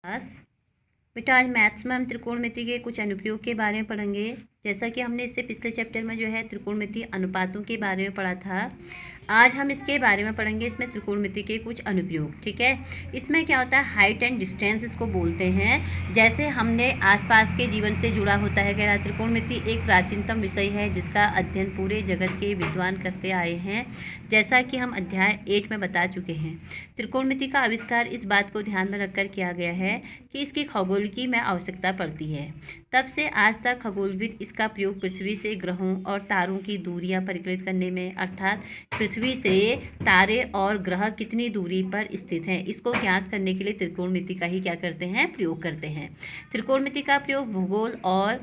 Class बेटा आज maths में हम त्रिकोणमिति के कुछ अनुप्रयोग के बारे में पढ़ेंगे। जैसा कि हमने इससे पिछले चैप्टर में जो है त्रिकोणमिति अनुपातों के बारे में पढ़ा था, आज हम इसके बारे में पढ़ेंगे। इसमें त्रिकोणमिति के कुछ अनुप्रयोग, ठीक है। इसमें क्या होता है, हाइट एंड डिस्टेंस इसको बोलते हैं। जैसे हमने आसपास के जीवन से जुड़ा होता है, कह रहा त्रिकोणमिति एक प्राचीनतम विषय है जिसका अध्ययन पूरे जगत के विद्वान करते आए हैं। जैसा कि हम अध्याय 8 में बता चुके हैं, त्रिकोणमिति का आविष्कार इस बात को ध्यान में रखकर किया गया है कि इसकी खगोलिकी में आवश्यकता पड़ती है। तब से आज तक खगोलविद इसका प्रयोग पृथ्वी से ग्रहों और तारों की दूरियां परिकलित करने में, अर्थात पृथ्वी से तारे और ग्रह कितनी दूरी पर स्थित हैं, इसको ज्ञात करने के लिए त्रिकोणमिति का ही क्या करते हैं, प्रयोग करते हैं। त्रिकोणमिति का प्रयोग भूगोल और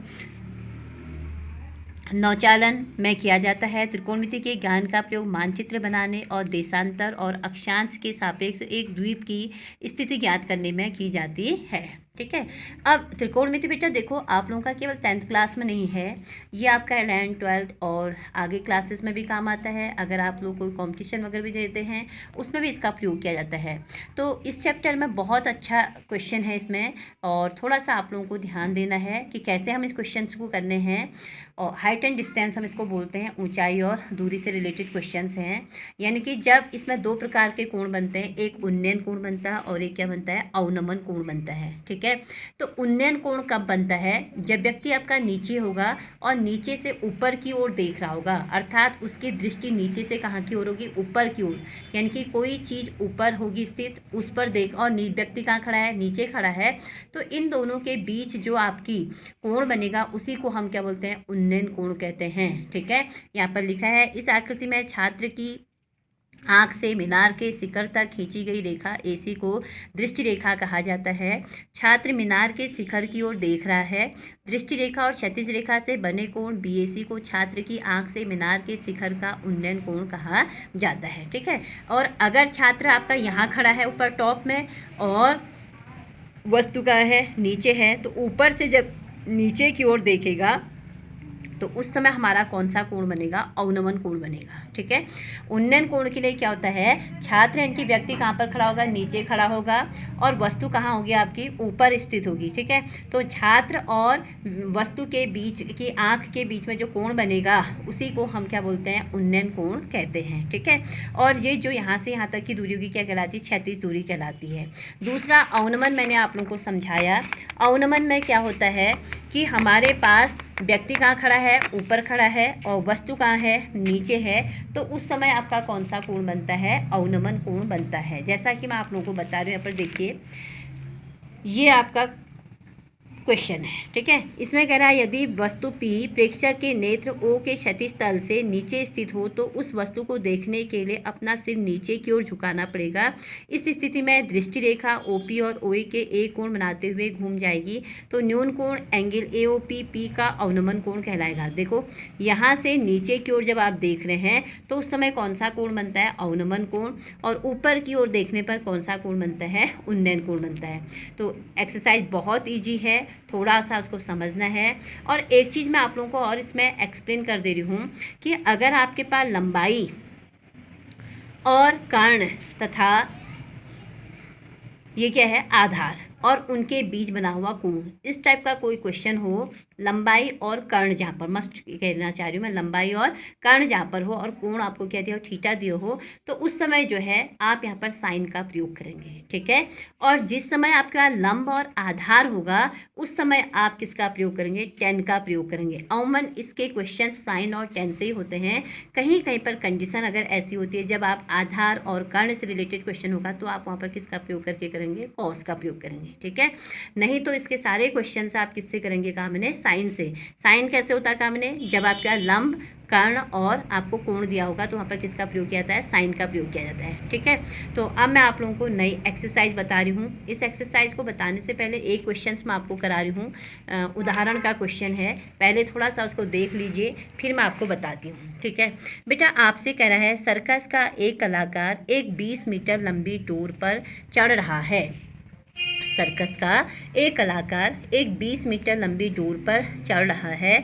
नौचालन में किया जाता है। त्रिकोणमिति के ज्ञान का प्रयोग मानचित्र बनाने और देशांतर और अक्षांश के सापेक्ष एक द्वीप की स्थिति ज्ञात करने में की जाती है, ठीक है। अब त्रिकोणमिति बेटा देखो, आप लोगों का केवल 10th क्लास में नहीं है, ये आपका 11th 12th और आगे क्लासेस में भी काम आता है। अगर आप लोग कोई कंपटीशन वगैरह भी देते हैं उसमें भी इसका प्रयोग किया जाता है। तो इस चैप्टर में बहुत अच्छा क्वेश्चन है इसमें, और थोड़ा सा आप लोगों को ध्यान देना है कि कैसे हम इस क्वेश्चन को करने हैं। और हाइट एंड डिस्टेंस हम इसको बोलते हैं, ऊंचाई और दूरी से रिलेटेड क्वेश्चंस हैं। यानी कि जब इसमें दो प्रकार के कोण बनते हैं, एक उन्नयन कोण बनता है और एक क्या बनता है, अवनमन कोण बनता है, ठीक है। तो उन्नयन कोण कब बनता है, जब व्यक्ति आपका नीचे होगा और नीचे से ऊपर की ओर देख रहा होगा, अर्थात उसकी दृष्टि नीचे से कहाँ की ओर होगी, ऊपर की ओर। यानी कि कोई चीज़ ऊपर होगी स्थित, उस पर देख, और व्यक्ति कहाँ खड़ा है, नीचे खड़ा है। तो इन दोनों के बीच जो आपकी कोण बनेगा उसी को हम क्या बोलते हैं, उन्नयन कोण कहते हैं, ठीक है। यहाँ पर लिखा है, इस आकृति में छात्र की आँख से मीनार के शिखर तक खींची गई रेखा AC को दृष्टि रेखा कहा जाता है। छात्र मीनार के शिखर की ओर देख रहा है। दृष्टि रेखा और क्षैतिज रेखा से बने कोण BAC को छात्र की आँख से मीनार के शिखर का उन्नयन कोण कहा जाता है, ठीक है। और अगर छात्र आपका यहाँ खड़ा है ऊपर टॉप में और वस्तु का है नीचे है, तो ऊपर से जब नीचे की ओर देखेगा तो उस समय हमारा कौन सा कोण बनेगा, अवनमन कोण बनेगा, ठीक है। उन्नयन कोण के लिए क्या होता है, छात्र यानी कि व्यक्ति कहाँ पर खड़ा होगा, नीचे खड़ा होगा, और वस्तु कहाँ होगी आपकी, ऊपर स्थित होगी, ठीक है। तो छात्र और वस्तु के बीच की आँख के बीच में जो कोण बनेगा उसी को हम क्या बोलते हैं, उन्नयन कोण कहते हैं, ठीक है। और ये जो यहाँ से यहाँ तक की दूरी होगी क्या कहलाती है, क्षैतिज दूरी कहलाती है। दूसरा अवनमन मैंने आप लोगों को समझाया। अवनमन में क्या होता है कि हमारे पास व्यक्ति कहाँ खड़ा है, ऊपर खड़ा है, और वस्तु कहाँ है, नीचे है। तो उस समय आपका कौन सा कोण बनता है, अवनमन कोण बनता है। जैसा कि मैं आप लोगों को बता रही हूँ, यहाँ पर देखिए, ये आपका क्वेश्चन है, ठीक है। इसमें कह रहा है, यदि वस्तु P प्रेक्षक के नेत्र O के क्षैतिज तल से नीचे स्थित हो तो उस वस्तु को देखने के लिए अपना सिर नीचे की ओर झुकाना पड़ेगा। इस स्थिति में दृष्टि रेखा OP और OA के एक कोण बनाते हुए घूम जाएगी, तो न्यून कोण एंगल AOP P का अवनमन कोण कहलाएगा। देखो, यहाँ से नीचे की ओर जब आप देख रहे हैं तो उस समय कौन सा कोण बनता है, अवनमन कोण, और ऊपर की ओर देखने पर कौन सा कोण बनता है, उन्नयन कोण बनता है। तो एक्सरसाइज बहुत ईजी है, थोड़ा सा उसको समझना है। और एक चीज़ मैं आप लोगों को और इसमें एक्सप्लेन कर दे रही हूँ कि अगर आपके पास लंबाई और कर्ण तथा ये क्या है, आधार, और उनके बीच बना हुआ कोण, इस टाइप का कोई क्वेश्चन हो, लंबाई और कर्ण जहाँ पर, मस्ट कहना चाह रही हूँ मैं, लंबाई और कर्ण जहाँ पर हो और कोण आपको क्या दिया हो, थीटा दिया हो, तो उस समय जो है आप यहाँ पर साइन का प्रयोग करेंगे, ठीक है। और जिस समय आपके पास लंब और आधार होगा उस समय आप किसका प्रयोग करेंगे, टेन का प्रयोग करेंगे। अमूमन इसके क्वेश्चन साइन और टेन से ही होते हैं। कहीं कहीं पर कंडीशन अगर ऐसी होती है जब आप आधार और कर्ण से रिलेटेड क्वेश्चन होगा तो आप वहाँ पर किसका प्रयोग करके करेंगे, कॉस का प्रयोग करेंगे, ठीक है। नहीं तो इसके सारे क्वेश्चन आप किससे करेंगे, कहा मैंने, साइन से। साइन कैसे होता है, कहा मैंने, जब आपका लंब, कर्ण और आपको कोण दिया होगा तो वहाँ पर किसका प्रयोग किया जाता है, साइन का प्रयोग किया जाता है, ठीक है। तो अब मैं आप लोगों को नई एक्सरसाइज बता रही हूँ। इस एक्सरसाइज को बताने से पहले एक क्वेश्चन मैं आपको करा रही हूँ, उदाहरण का क्वेश्चन है, पहले थोड़ा सा उसको देख लीजिए फिर मैं आपको बताती हूँ, ठीक है। बेटा आपसे कह रहा है, सर्कस का एक कलाकार एक 20 मीटर लंबी टूर पर चढ़ रहा है। सर्कस का एक कलाकार एक 20 मीटर लंबी डोर पर चढ़ रहा है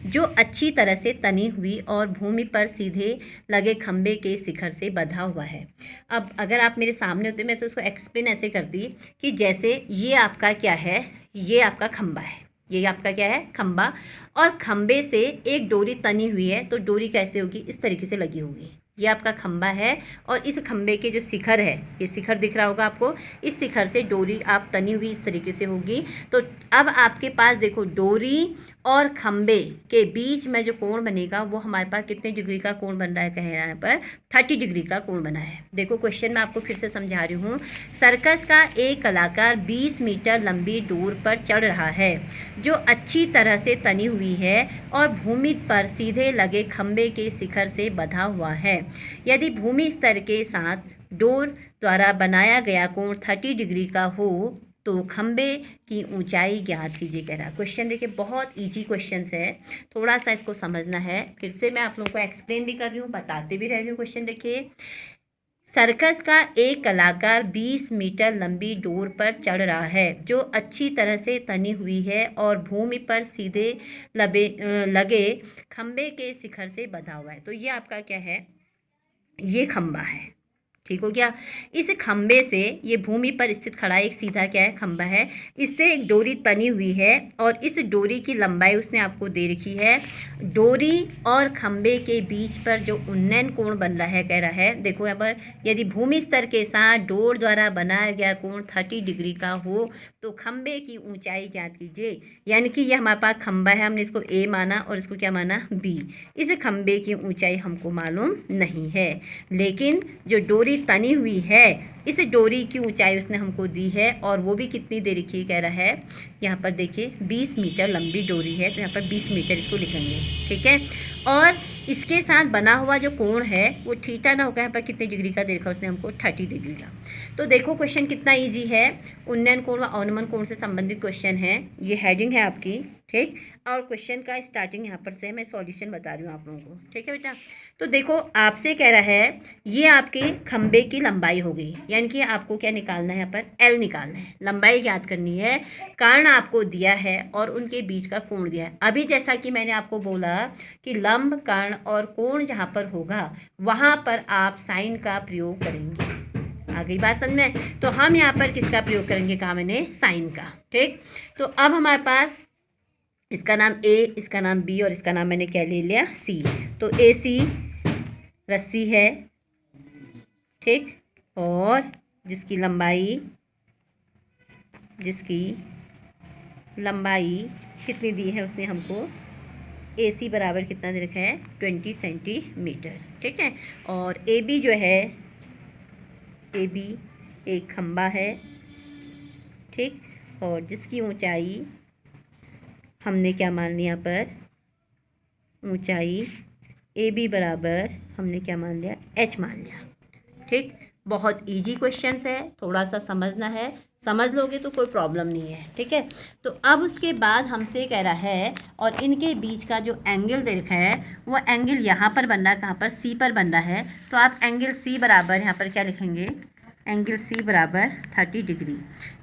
जो अच्छी तरह से तनी हुई और भूमि पर सीधे लगे खंबे के शिखर से बंधा हुआ है। अब अगर आप मेरे सामने होते मैं तो उसको एक्सप्लेन ऐसे करती कि जैसे ये आपका क्या है, ये आपका खंबा है, ये आपका क्या है, खंबा, और खंबे से एक डोरी तनी हुई है, तो डोरी कैसे होगी, इस तरीके से लगी होगी। ये आपका खंबा है और इस खंबे के जो शिखर है, ये शिखर दिख रहा होगा आपको, इस शिखर से डोरी आप तनी हुई इस तरीके से होगी। तो अब आपके पास देखो डोरी और खंबे के बीच में जो कोण बनेगा वो हमारे पास कितने डिग्री का कोण बन रहा है, कह रहा है यहाँ पर 30 डिग्री का कोण बना है। देखो क्वेश्चन मैं आपको फिर से समझा रही हूँ। सर्कस का एक कलाकार 20 मीटर लंबी डोर पर चढ़ रहा है जो अच्छी तरह से तनी हुई है और भूमि पर सीधे लगे खंबे के शिखर से बंधा हुआ है। यदि भूमि स्तर के साथ डोर द्वारा बनाया गया कोण 30 डिग्री का हो तो खंबे की ऊंचाई ज्ञात कीजिए, कह रहा है। क्वेश्चन देखिए बहुत इजी क्वेश्चन है, थोड़ा सा इसको समझना है। फिर से मैं आप लोगों को एक्सप्लेन भी कर रही हूँ, बताते भी रह रही हूँ। क्वेश्चन देखिए, सर्कस का एक कलाकार 20 मीटर लंबी डोर पर चढ़ रहा है जो अच्छी तरह से तनी हुई है और भूमि पर सीधे लगे खंबे के शिखर से बंधा हुआ है। तो ये आपका क्या है, ये खंबा है, ठीक हो गया। इस खंबे से ये भूमि पर स्थित खड़ा एक सीधा क्या है, खंबा है, इससे एक डोरी तनी हुई है और इस डोरी की लंबाई उसने आपको दे रखी है। डोरी और खंबे के बीच पर जो उन्नयन कोण बन रहा है, कह रहा है देखो यहाँ पर, यदि भूमि स्तर के साथ डोर द्वारा बनाया गया कोण 30 डिग्री का हो तो खंबे की ऊंचाई ज्ञात कीजिए। यानी कि ये हमारे पास खंबा है, हमने इसको ए माना और इसको क्या माना, बी। इस खंबे की ऊंचाई हमको मालूम नहीं है, लेकिन जो डोरी तनी हुई है इस डोरी की ऊंचाई उसने हमको दी है और वो भी कितनी दे रखी है, कह रहा है यहाँ पर देखिए 20 मीटर लंबी डोरी है, तो यहाँ पर 20 मीटर इसको लिखेंगे, ठीक है। और इसके साथ बना हुआ जो कोण है वो थीटा ना होगा, यहाँ पर कितने डिग्री का दे रखा उसने हमको, 30 डिग्री का। तो देखो क्वेश्चन कितना इजी है, उन्नयन कोण व अवनमन कोण से संबंधित क्वेश्चन है। ये हेडिंग है आपकी, ठीक। और क्वेश्चन का स्टार्टिंग यहाँ पर से मैं सॉल्यूशन बता रही हूँ आप लोगों को, ठीक है बेटा। तो देखो आपसे कह रहा है ये आपके खंबे की लंबाई हो गई, यानी कि आपको क्या निकालना है, यहाँ पर एल निकालना है, लंबाई ज्ञात करनी है। कारण आपको दिया है और उनके बीच का कोण दिया है। अभी जैसा कि मैंने आपको बोला कि लंब, कर्ण और कोण जहाँ पर होगा वहाँ पर आप साइन का प्रयोग करेंगे। आ गई बात समझ में? तो हम यहाँ पर किसका प्रयोग करेंगे, कहा मैंने, साइन का, ठीक। तो अब हमारे पास इसका नाम ए, इसका नाम बी और इसका नाम मैंने क्या ले लिया, सी। तो ए सी रस्सी है, ठीक, और जिसकी लंबाई कितनी दी है उसने हमको, ए सी बराबर कितना दे रखा है, 20 सेंटीमीटर, ठीक है। और ए बी जो है, ए बी एक खंबा है, ठीक, और जिसकी ऊंचाई हमने क्या मान लिया, पर ऊंचाई ए बी बराबर हमने क्या मान लिया, एच मान लिया, ठीक। बहुत इजी क्वेश्चन है, थोड़ा सा समझना है, समझ लोगे तो कोई प्रॉब्लम नहीं है, ठीक है। तो अब उसके बाद हमसे कह रहा है और इनके बीच का जो एंगल दे रखा है वो एंगल यहाँ पर बन रहा है, कहाँ पर, सी पर बन रहा है। तो आप एंगल सी बराबर यहाँ पर क्या लिखेंगे, एंगल सी बराबर 30 डिग्री।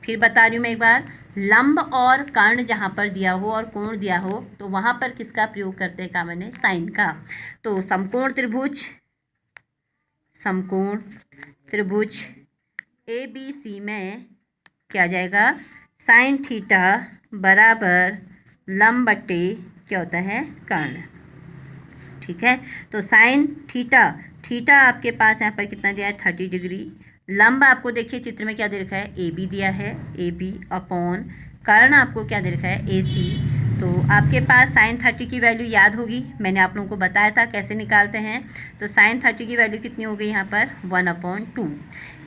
फिर बता रही हूँ मैं एक बार, लंब और कर्ण जहाँ पर दिया हो और कोण दिया हो तो वहाँ पर किसका प्रयोग करते हैं, कहा मैंने, साइन का। तो समकोण त्रिभुज ए बी सी में क्या आ जाएगा, साइन थीटा बराबर लंब बटे क्या होता है, कर्ण, ठीक है। तो साइन थीटा आपके पास यहाँ पर कितना दिया है, 30 डिग्री। लंब आपको देखिए चित्र में क्या दे रखा है, ए बी दिया है, ए बी अपॉन कर्ण आपको क्या दे रखा है, ए सी। तो आपके पास साइन 30 की वैल्यू याद होगी, मैंने आप लोगों को बताया था कैसे निकालते हैं। तो साइन 30 की वैल्यू कितनी हो गई यहाँ पर, 1/2।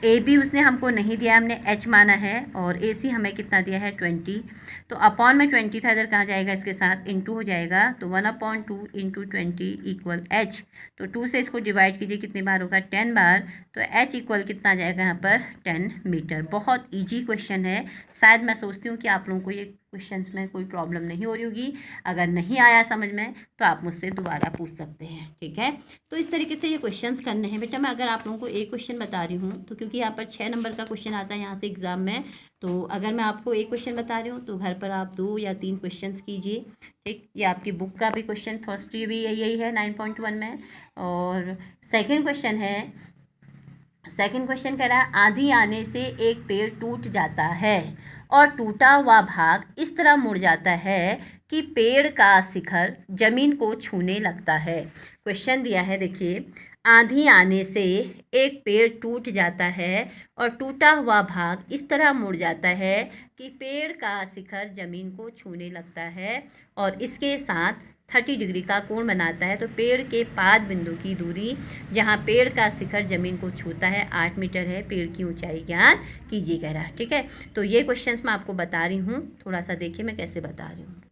ए बी उसने हमको नहीं दिया, हमने एच माना है, और ए सी हमें कितना दिया है, 20। तो अपॉन में 20 था, इधर कहाँ जाएगा, इसके साथ इंटू हो जाएगा। तो 1/2 इंटू 20 इक्वल एच। तो 2 से इसको डिवाइड कीजिए, कितनी बार होगा, 10 बार। तो एच इक्वल कितना आ जाएगा यहाँ पर, 10 मीटर। बहुत ईजी क्वेश्चन है, शायद मैं सोचती हूँ कि आप लोगों को ये क्वेश्चंस में कोई प्रॉब्लम नहीं हो रही होगी। अगर नहीं आया समझ में तो आप मुझसे दोबारा पूछ सकते हैं, ठीक है। तो इस तरीके से ये क्वेश्चंस करने हैं बेटा। मैं अगर आप लोगों को एक क्वेश्चन बता रही हूँ तो क्योंकि यहाँ पर 6 नंबर का क्वेश्चन आता है यहाँ से एग्जाम में, तो अगर मैं आपको एक क्वेश्चन बता रही हूँ तो घर पर आप 2 या 3 क्वेश्चन कीजिए, ठीक। ये आपकी बुक का भी क्वेश्चन फर्स्ट ये भी यही है 9.1 में। और सेकेंड क्वेश्चन कह रहा है आंधी आने से एक पेड़ टूट जाता है और टूटा हुआ भाग इस तरह मुड़ जाता है कि पेड़ का शिखर जमीन को छूने लगता है। क्वेश्चन दिया है, देखिए, आंधी आने से एक पेड़ टूट जाता है और टूटा हुआ भाग इस तरह मुड़ जाता है कि पेड़ का शिखर जमीन को छूने लगता है और इसके साथ 30 डिग्री का कोण बनाता है। तो पेड़ के पाद बिंदु की दूरी जहाँ पेड़ का शिखर जमीन को छूता है 8 मीटर है। पेड़ की ऊंचाई ज्ञात कीजिए कह रहा है, ठीक है। तो ये क्वेश्चंस मैं आपको बता रही हूँ, थोड़ा सा देखिए मैं कैसे बता रही हूँ।